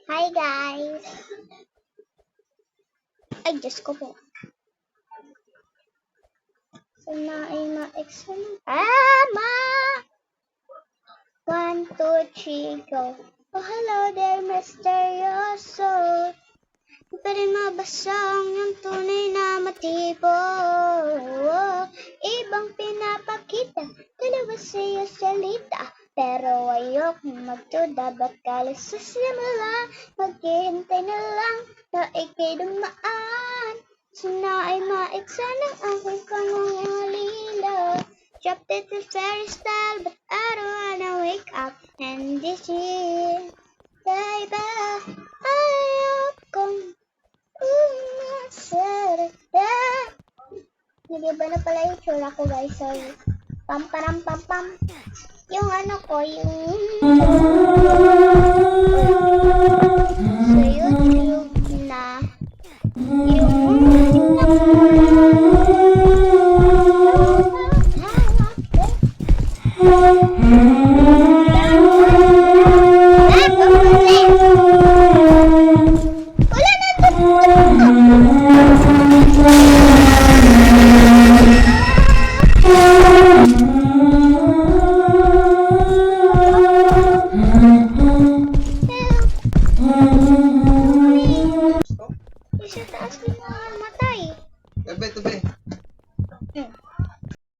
Hi guys! Ay, Diyos ko po. Sana ay ma-exam. Ma! 1, 2, 3, go. Oh, hello there, misteryoso. Di pa rin mabasa ang iyong tunay na motibo. Ibang pinapakita, dalawa sa'yo salita. Pero ayok magduda, baka sa simula, maghihintay na lang na ikay dumaan. Sana ay maiksan ang aking pangungalila. Dropped it to fairy style, but I don't wanna wake up and this is, baby, ayokong umasarap. Nag-iba na pala yung tsura ko guys, sorry. Pam param pam pam. Yung ano ko, yung sa YouTube na yung